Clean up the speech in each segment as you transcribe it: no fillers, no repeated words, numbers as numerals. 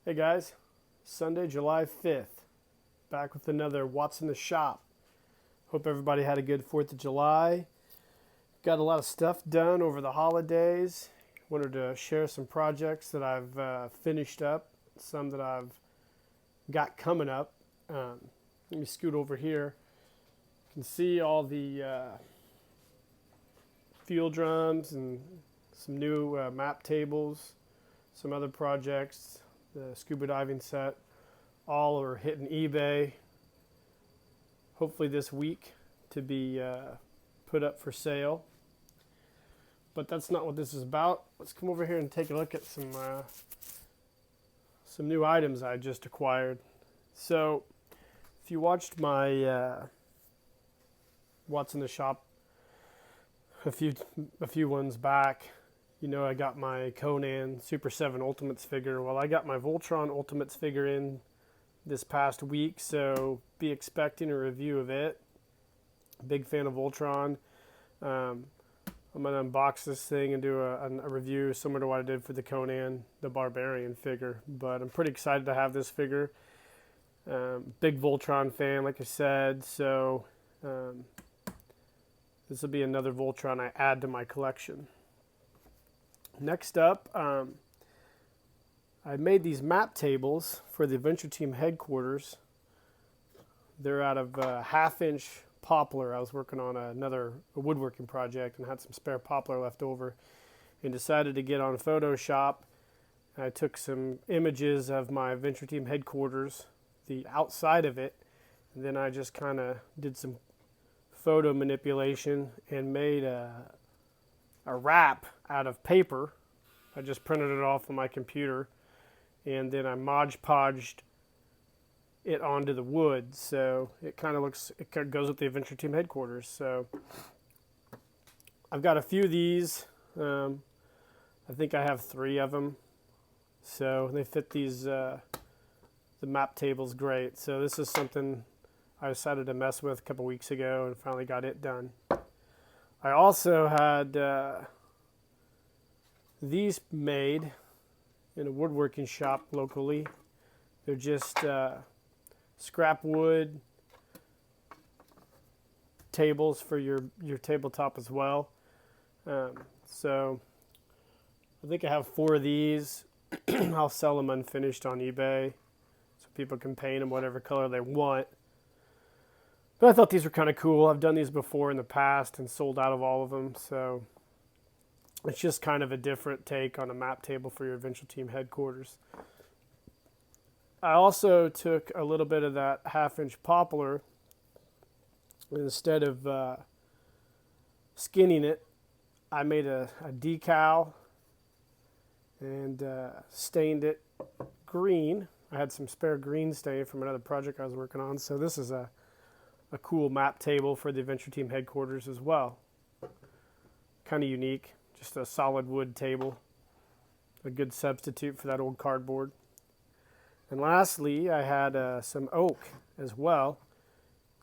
Hey guys, Sunday, July 5th, back with another What's in the Shop. Hope everybody had a good 4th of July. Got a lot of stuff done over the holidays. Wanted to share some projects that I've finished up, some that I've got coming up. Let me scoot over here. You can see all the fuel drums and some new map tables, some other projects. The scuba diving set, all are hitting eBay hopefully this week to be put up for sale. But that's not what this is about. Let's come over here and take a look at some new items I just acquired. So if you watched my What's in the Shop a few ones back, you know I got my Conan Super 7 Ultimates figure. Well, I got my Voltron Ultimates figure in this past week, so be expecting a review of it. Big fan of Voltron. I'm going to unbox this thing and do a review similar to what I did for the Conan, the Barbarian figure. But I'm pretty excited to have this figure. Big Voltron fan, like I said, so this will be another Voltron I add to my collection. Next up, I made these map tables for the Adventure Team headquarters. They're out of half-inch poplar. I was working on a woodworking project and had some spare poplar left over and decided to get on Photoshop. I took some images of my Adventure Team headquarters, the outside of it, and then I just kind of did some photo manipulation and made a wrap out of paper. I just printed it off on my computer and then I Mod Podged it onto the wood, so it kind of goes with the Adventure Team headquarters. So I've got a few of these. I think I have 3 of them, so they fit these the map tables great. So this is something I decided to mess with a couple weeks ago and finally got it done. I also had these made in a woodworking shop locally. They're just scrap wood tables for your tabletop as well. So I think I have 4 of these. I'll sell them unfinished on eBay so people can paint them whatever color they want. But I thought these were kind of cool. I've done these before in the past and sold out of all of them, so it's just kind of a different take on a map table for your Adventure Team headquarters. I also took a little bit of that half-inch poplar, and instead of skinning it, I made a decal and stained it green. I had some spare green stain from another project I was working on, so this is a cool map table for the Adventure Team headquarters as well. Kind of unique. Just a solid wood table. A good substitute for that old cardboard. And lastly, I had some oak as well.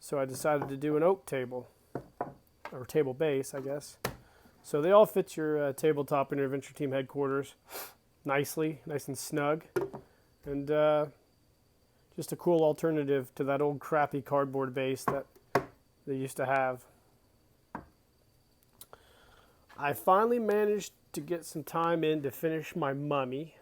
So I decided to do an oak table. Or table base, I guess. So they all fit your tabletop in your Adventure Team headquarters nicely, nice and snug. And just a cool alternative to that old crappy cardboard base that they used to have. I finally managed to get some time in to finish my mummy.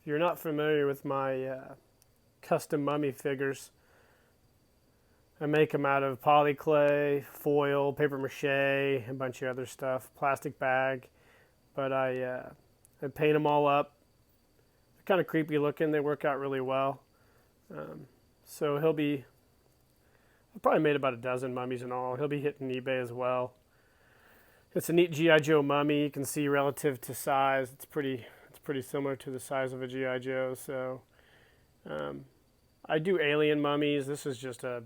If you're not familiar with my custom mummy figures, I make them out of polyclay, foil, paper mache, a bunch of other stuff, plastic bag. But I paint them all up. They're kind of creepy looking. They work out really well. So I've probably made about a dozen mummies in all. He'll be hitting eBay as well. It's a neat G.I. Joe mummy. You can see relative to size, it's pretty similar to the size of a G.I. Joe. So I do alien mummies. This is just a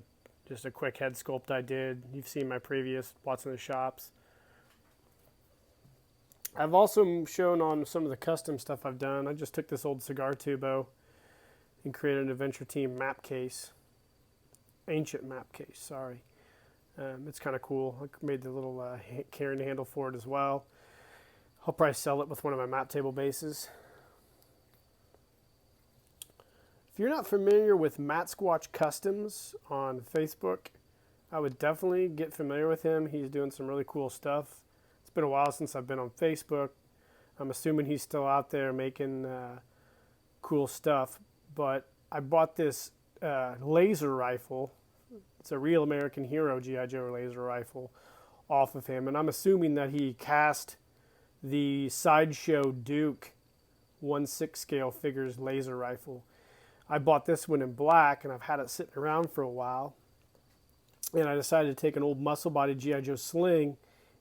quick head sculpt I did. You've seen my previous What's in the Shops. I've also shown on some of the custom stuff I've done. I just took this old cigar tubo and created an Adventure Team map case. Ancient map case, sorry. It's kind of cool. I made the little carrying handle for it as well. I'll probably sell it with one of my map table bases. If you're not familiar with Matt Squatch Customs on Facebook, I would definitely get familiar with him. He's doing some really cool stuff. It's been a while since I've been on Facebook. I'm assuming he's still out there making cool stuff. But I bought this laser rifle. It's a Real American Hero G.I. Joe laser rifle off of him. And I'm assuming that he cast the Sideshow Duke 1/6 scale figures laser rifle. I bought this one in black, and I've had it sitting around for a while. And I decided to take an old muscle body G.I. Joe sling,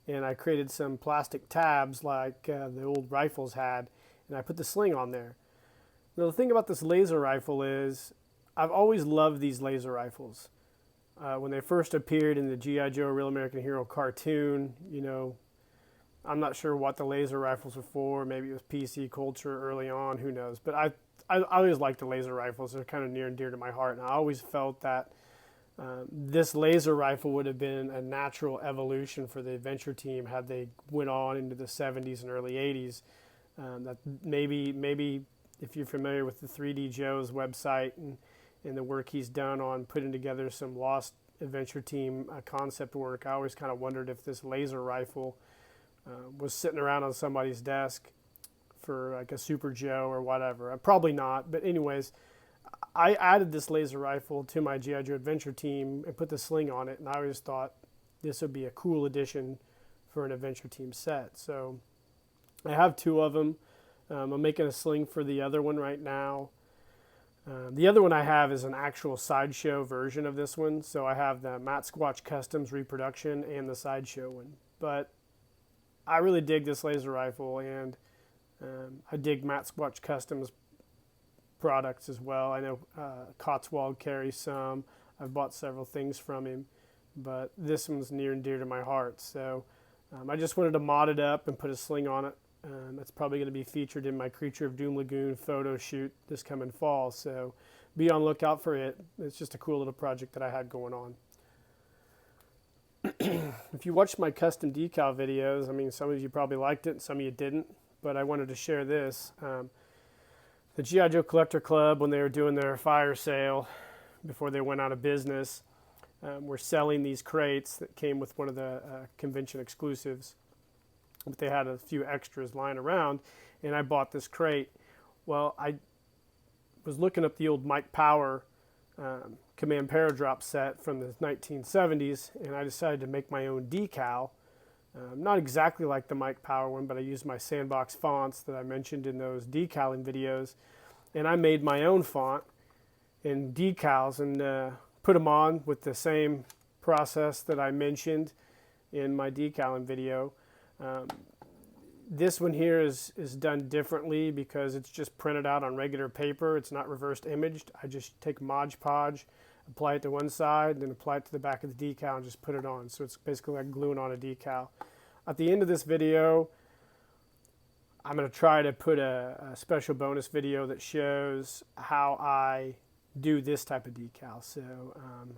and I created some plastic tabs like the old rifles had, and I put the sling on there. Now, the thing about this laser rifle is I've always loved these laser rifles. When they first appeared in the G.I. Joe Real American Hero cartoon, you know, I'm not sure what the laser rifles were for. Maybe it was PC culture early on, who knows. But I always liked the laser rifles. They're kind of near and dear to my heart, and I always felt that this laser rifle would have been a natural evolution for the adventure team had they went on into the 70s and early 80s. That maybe if you're familiar with the 3D Joe's website and the work he's done on putting together some Lost Adventure Team concept work, I always kind of wondered if this laser rifle was sitting around on somebody's desk for like a Super Joe or whatever. Probably not, but anyways, I added this laser rifle to my G.I. Joe Adventure Team and put the sling on it, and I always thought this would be a cool addition for an Adventure Team set. So I have two of them. I'm making a sling for the other one right now. The other one I have is an actual Sideshow version of this one, so I have the Matt Squatch Customs reproduction and the Sideshow one. But I really dig this laser rifle, and I dig Matt Squatch Customs products as well. I know Cotswold carries some. I've bought several things from him, but this one's near and dear to my heart. So I just wanted to mod it up and put a sling on it. It's probably going to be featured in my Creature of Doom Lagoon photo shoot this coming fall. So be on lookout for it. It's just a cool little project that I had going on. If you watched my custom decal videos, I mean, some of you probably liked it, some of you didn't, but I wanted to share this. The G.I. Joe Collector Club, when they were doing their fire sale before they went out of business, were selling these crates that came with one of the convention exclusives. But they had a few extras lying around, and I bought this crate. Well, I was looking up the old Mike Power Command Paradrop set from the 1970s, and I decided to make my own decal. Not exactly like the Mike Power one, but I used my sandbox fonts that I mentioned in those decaling videos, and I made my own font in decals and put them on with the same process that I mentioned in my decaling video. This one here is done differently because it's just printed out on regular paper. It's not reversed imaged. I just take Mod Podge, apply it to one side, then apply it to the back of the decal and just put it on. So it's basically like gluing on a decal. At the end of this video, I'm going to try to put a special bonus video that shows how I do this type of decal. So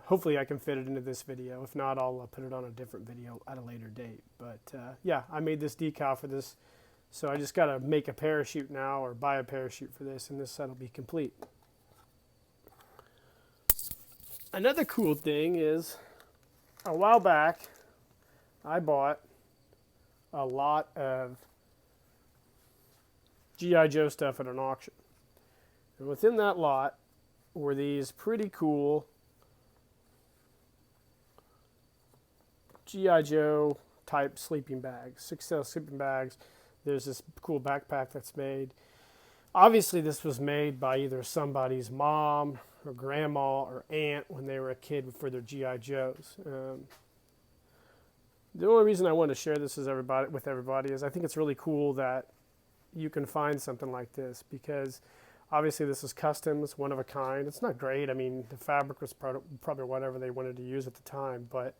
hopefully I can fit it into this video. If not, I'll put it on a different video at a later date. But yeah, I made this decal for this. So I just got to make a parachute now or buy a parachute for this, and this set will be complete. Another cool thing is a while back I bought a lot of G.I. Joe stuff at an auction. And within that lot were these pretty cool G.I. Joe type sleeping bags, 6-cell sleeping bags. There's this cool backpack that's made. Obviously this was made by either somebody's mom or grandma or aunt when they were a kid for their G.I. Joes. The only reason I want to share this with everybody is I think it's really cool that you can find something like this, because obviously this is custom, it's one of a kind. It's not great. I mean, the fabric was probably whatever they wanted to use at the time, but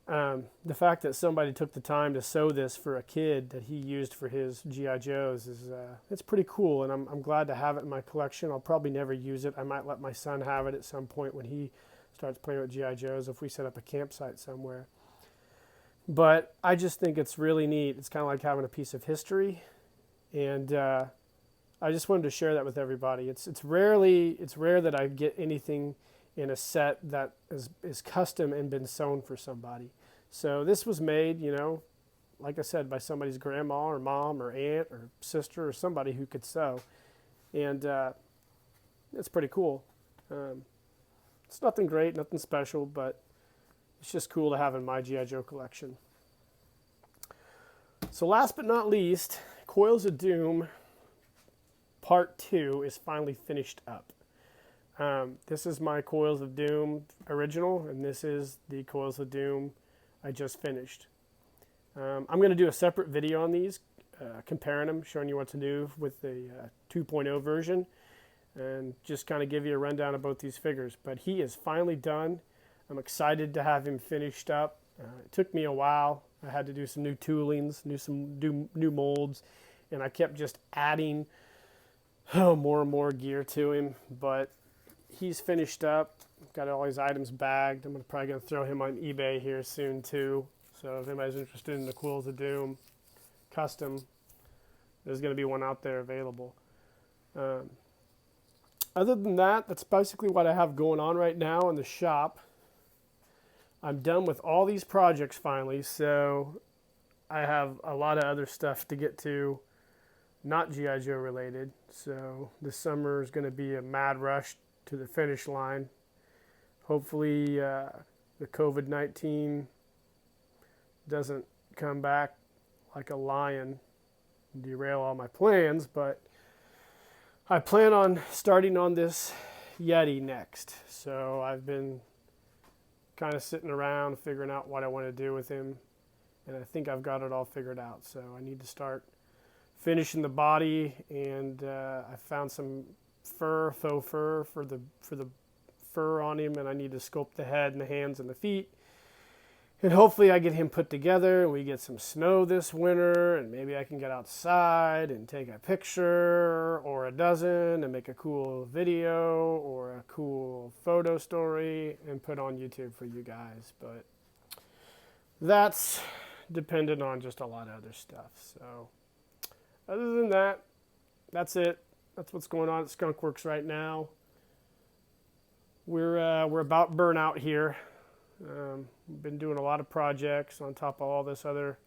the fact that somebody took the time to sew this for a kid that he used for his G.I. Joes is it's pretty cool, and I'm glad to have it in my collection. I'll probably never use it. I might let my son have it at some point when he starts playing with G.I. Joes if we set up a campsite somewhere. But I just think it's really neat. It's kind of like having a piece of history, and I I just wanted to share that with everybody. It's rare that I get anything in a set that is custom and been sewn for somebody. So this was made, you know, like I said, by somebody's grandma or mom or aunt or sister or somebody who could sew. And it's pretty cool. It's nothing great, nothing special, but it's just cool to have in my G.I. Joe collection. So last but not least, Coils of Doom Part 2 is finally finished up. This is my Coils of Doom original, and this is the Coils of Doom I just finished. I'm going to do a separate video on these, comparing them, showing you what to do with the 2.0 version, and just kind of give you a rundown of both these figures. But he is finally done. I'm excited to have him finished up. It took me a while. I had to do some new toolings, new molds, and I kept just adding more and more gear to him. But he's finished up. Got all his items bagged. I'm probably going to throw him on eBay here soon too. So if anybody's interested in the Coils of Doom custom, there's going to be one out there available. Other than that, that's basically what I have going on right now in the shop. I'm done with all these projects finally, so I have a lot of other stuff to get to, not G.I. Joe related. So this summer is going to be a mad rush to the finish line. Hopefully the COVID-19 doesn't come back like a lion and derail all my plans, but I plan on starting on this Yeti next. So I've been kind of sitting around figuring out what I want to do with him, and I think I've got it all figured out. So I need to start finishing the body, and I found some faux fur for the fur on him, and I need to sculpt the head and the hands and the feet. And hopefully I get him put together and we get some snow this winter, and maybe I can get outside and take a picture or a dozen and make a cool video or a cool photo story and put on YouTube for you guys. But that's dependent on just a lot of other stuff. So other than that, that's it. That's what's going on at Skunk Works right now. We're about burnout here. We've been doing a lot of projects on top of all this other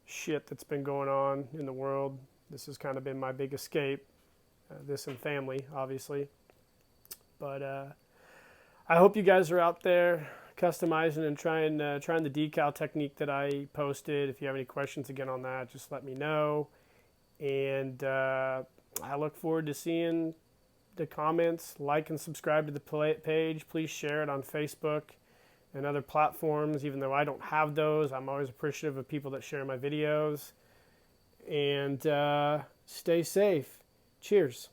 shit that's been going on in the world. This has kind of been my big escape, this and family, obviously. But I hope you guys are out there customizing and trying the decal technique that I posted. If you have any questions again on that, just let me know. And I look forward to seeing the comments. Like and subscribe to the page. Please share it on Facebook and other platforms. Even though I don't have those, I'm always appreciative of people that share my videos. And stay safe. Cheers.